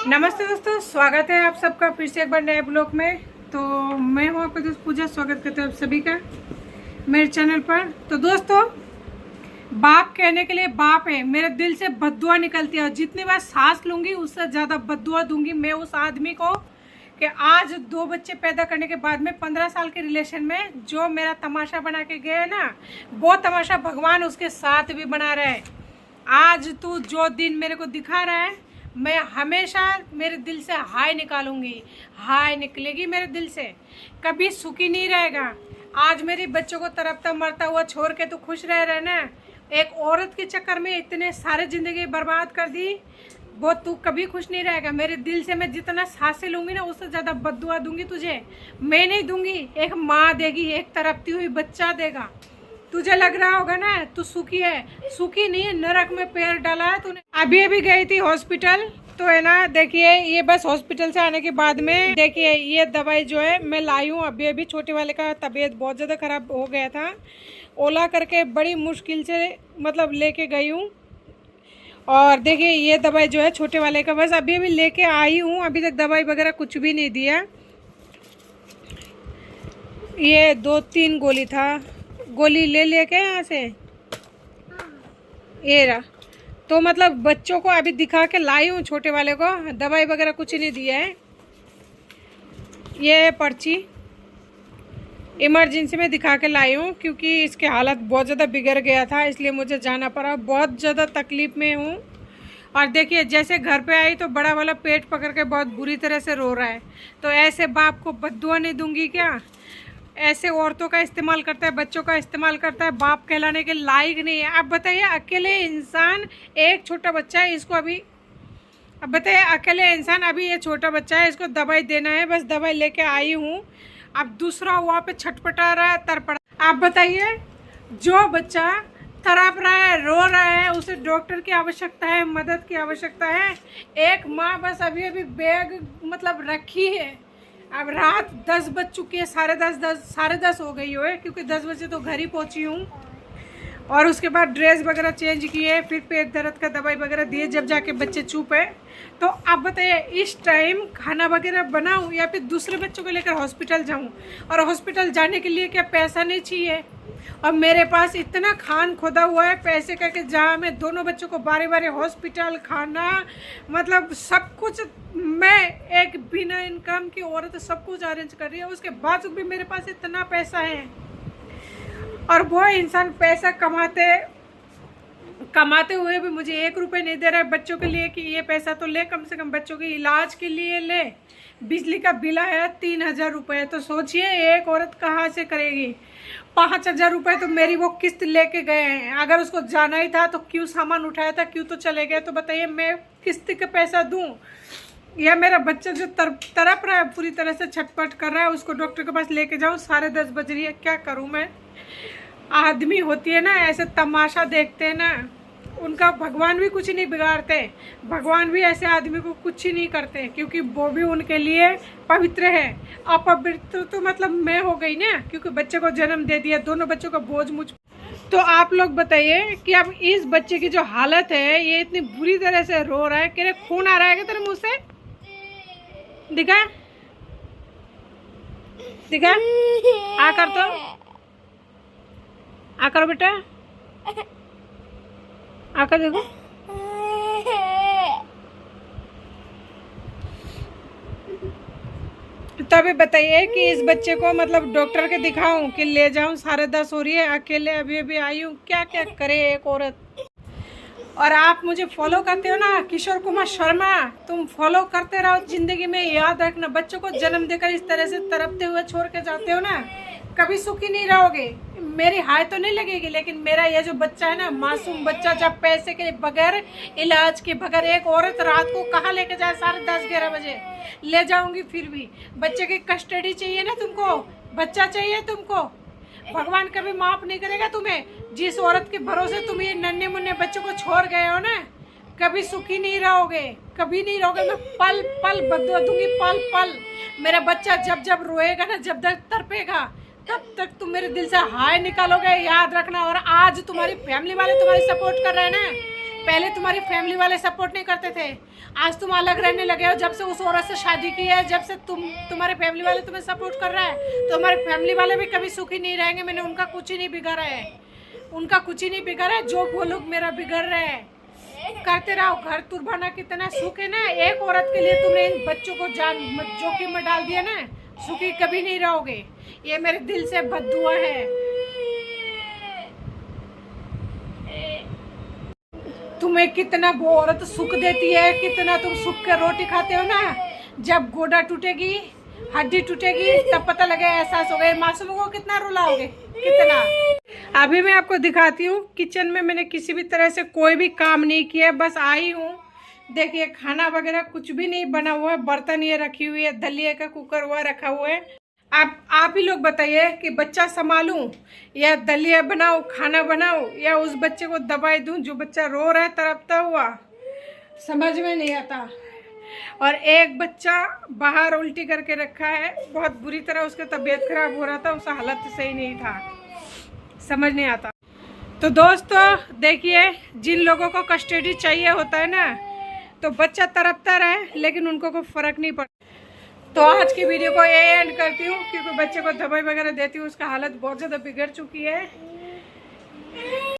नमस्ते दोस्तों, स्वागत है आप सबका फिर से एक बार नए ब्लॉग में। तो मैं हूँ आपका दोस्त पूजा, स्वागत करते हैं आप सभी का मेरे चैनल पर। तो दोस्तों, बाप कहने के लिए बाप है, मेरे दिल से बद्दुआ निकलती है और जितनी बार सांस लूँगी उससे ज़्यादा बद्दुआ दूंगी मैं उस आदमी को कि आज 2 बच्चे पैदा करने के बाद में 15 साल के रिलेशन में जो मेरा तमाशा बना के गए ना, वो तमाशा भगवान उसके साथ भी बना रहा है। आज तू जो दिन मेरे को दिखा रहा है, मैं हमेशा मेरे दिल से हाय निकालूंगी, हाय निकलेगी मेरे दिल से, कभी सुखी नहीं रहेगा। आज मेरे बच्चों को तड़पता मरता हुआ छोड़ के तू खुश रह रहे ना, एक औरत के चक्कर में इतने सारे ज़िंदगी बर्बाद कर दी, वो तू कभी खुश नहीं रहेगा। मेरे दिल से मैं जितना सांसें लूँगी ना, उससे ज़्यादा बद्दुआ दूंगी तुझे। मैं नहीं दूंगी, एक माँ देगी, एक तड़पती हुई बच्चा देगा। तुझे लग रहा होगा ना तू सुखी है, सुखी नहीं है, नरक में पैर डाला है तूने। अभी गई थी हॉस्पिटल, तो है ना, देखिए ये बस हॉस्पिटल से आने के बाद में देखिए ये दवाई जो है मैं लाई हूँ। अभी छोटे वाले का तबीयत बहुत ज़्यादा ख़राब हो गया था, ओला करके बड़ी मुश्किल से मतलब लेके गई हूँ। और देखिए ये दवाई जो है छोटे वाले का बस अभी लेके आई हूँ, अभी तक दवाई वगैरह कुछ भी नहीं दिया। ये 2-3 गोली था, गोली ले लेके यहाँ से ये रहा। तो मतलब बच्चों को अभी दिखा के लाई हूँ, छोटे वाले को दवाई वगैरह कुछ नहीं दिया है। ये पर्ची इमरजेंसी में दिखा के लाई हूँ क्योंकि इसके हालत बहुत ज़्यादा बिगड़ गया था, इसलिए मुझे जाना पड़ा। बहुत ज़्यादा तकलीफ़ में हूँ। और देखिए जैसे घर पे आई तो बड़ा वाला पेट पकड़ के बहुत बुरी तरह से रो रहा है। तो ऐसे बाप को बद्दुआ नहीं दूंगी क्या? ऐसे औरतों का इस्तेमाल करता है, बच्चों का इस्तेमाल करता है, बाप कहलाने के लायक नहीं है। अब बताइए अकेले इंसान, एक छोटा बच्चा है इसको अभी, अब बताइए अकेले इंसान, अभी ये छोटा बच्चा है, इसको दवाई देना है, बस दवाई लेके आई हूँ। अब दूसरा वहाँ पे छटपटा रहा है, तड़पड़ा। आप बताइए जो बच्चा तड़प रहा है, रो रहा है, उसे डॉक्टर की आवश्यकता है, मदद की आवश्यकता है। एक माँ बस अभी बैग मतलब रखी है। अब रात 10 बज चुकी है, साढ़े दस हो गई हो है, क्योंकि 10 बजे तो घर ही पहुंची हूँ। और उसके बाद ड्रेस वगैरह चेंज किए, फिर पेट दर्द का दवाई वगैरह दिए, जब जाके बच्चे चुप है। तो अब बताइए इस टाइम खाना वगैरह बनाऊँ या फिर दूसरे बच्चों को लेकर हॉस्पिटल जाऊँ? और हॉस्पिटल जाने के लिए क्या पैसा नहीं चाहिए? और मेरे पास इतना खान खोदा हुआ है पैसे करके, जहाँ मैं दोनों बच्चों को बारे बारे हॉस्पिटल, खाना, मतलब सब कुछ, मैं एक बिना इनकम की औरत सब कुछ अरेंज कर रही है, उसके बाद भी मेरे पास इतना पैसा है। और वो इंसान पैसा कमाते हुए भी मुझे 1 रुपये नहीं दे रहा है बच्चों के लिए कि ये पैसा तो ले, कम से कम बच्चों के इलाज के लिए ले। बिजली का बिल आया 3000 रुपये, तो सोचिए एक औरत कहाँ से करेगी। 5000 रुपये तो मेरी वो किस्त लेके गए हैं। अगर उसको जाना ही था तो क्यों सामान उठाया था, क्यों तो चले गए? तो बताइए मैं किस्त का पैसा दूँ या मेरा बच्चा जो तड़प रहा है, पूरी तरह से छटपट कर रहा है, उसको डॉक्टर के पास लेके जाऊँ? 10:30 बज रही है, क्या करूँ मैं? आदमी होती है ना ऐसे तमाशा देखते हैं ना, उनका भगवान भी कुछ नहीं बिगाड़ते, भगवान भी ऐसे आदमी को कुछ ही नहीं करते, क्योंकि वो भी उनके लिए पवित्र है। अपवित्र तो मतलब मैं हो गई ना, क्योंकि बच्चे को जन्म दे दिया, दोनों बच्चों का बोझ मुझ। तो आप लोग बताइए कि अब इस बच्चे की जो हालत है, ये इतनी बुरी तरह से रो रहा है कि खून आ रहा है तेरे मुँह से, दिखा दिखा, आकर तो आकर बेटा, आकर देखो। तो अभी बताइए कि इस बच्चे को मतलब डॉक्टर के दिखाऊं कि ले जाऊं? 10:30 हो रही है, अकेले अभी आई हूँ, क्या क्या करे एक औरत। और आप मुझे फॉलो करते हो ना, किशोर कुमार शर्मा, तुम फॉलो करते रहो जिंदगी में। याद रखना, बच्चों को जन्म देकर इस तरह से तड़पते हुए छोड़ के जाते हो ना, कभी सुखी नहीं रहोगे। मेरी हाय तो नहीं लगेगी, लेकिन मेरा ये जो बच्चा है ना, मासूम बच्चा, जब पैसे के बगैर, इलाज के बगैर एक औरत रात को कहाँ लेके जाए? 10:30-11 बजे ले जाऊंगी, फिर भी बच्चे की कस्टडी चाहिए ना तुमको, बच्चा चाहिए तुमको। भगवान कभी माफ नहीं करेगा तुम्हें। जिस औरत के भरोसे तुम ये नन्हे मुन्ने बच्चों को छोड़ गए हो ना, कभी सुखी नहीं रहोगे, कभी नहीं रहोगे। मैं पल पल बदुआ दूंगी, पल पल। मेरा बच्चा जब जब रोएगा ना, जब तक तड़पेगा, तब तक तुम मेरे दिल से हाय निकालोगे, याद रखना। और आज तुम्हारी फैमिली वाले तुम्हारी सपोर्ट कर रहे हैं ना, पहले तुम्हारी फैमिली वाले सपोर्ट नहीं करते थे, आज तुम अलग रहने लगे हो। जब से उस औरत से शादी की है, जब से तुम्हारे फैमिली वाले तुम्हें सपोर्ट कर रहा है, तो हमारे फैमिली वाले भी कभी सुखी नहीं रहेंगे। मैंने उनका कुछ ही नहीं बिगाड़ा है, उनका कुछ ही नहीं बिगाड़ा है। जो वो लोग मेरा बिगड़ रहे हैं, करते रहो। घर तुरबाना कितना सुख है ना। एक औरत के लिए तुमने इन बच्चों को जान जोखिम में डाल दिया ना, सुखी कभी नहीं रहोगे। ये मेरे दिल से बद्दुआ है। तुम्हें कितना वो औरत सुख देती है, कितना तुम सुख के रोटी खाते हो ना। जब गोड़ा टूटेगी, हड्डी टूटेगी, तब पता लगे एहसास हो गए। मासूमों को कितना रुलाओगे, कितना। अभी मैं आपको दिखाती हूँ किचन में मैंने किसी भी तरह से कोई भी काम नहीं किया, बस आई हूँ। देखिए खाना वगैरह कुछ भी नहीं बना हुआ है, बर्तन ये रखी हुई है, दलिया का कुकर हुआ रखा हुआ है। आप ही लोग बताइए कि बच्चा संभालूं या दलिया बनाऊं, खाना बनाऊं, या उस बच्चे को दवाई दूं जो बच्चा रो रहा है तड़पता हुआ। समझ में नहीं आता। और एक बच्चा बाहर उल्टी करके रखा है, बहुत बुरी तरह उसकी तबीयत खराब हो रहा था, उसका हालत सही नहीं था। समझ नहीं आता। तो दोस्तों देखिए, जिन लोगों को कस्टडी चाहिए होता है ना, तो बच्चा तड़पता रहे लेकिन उनको कोई फर्क नहीं पड़ता। तो आज की वीडियो को ये एंड करती हूँ, क्योंकि बच्चे को दवाई वगैरह देती हूँ, उसका हालत बहुत ज़्यादा बिगड़ चुकी है।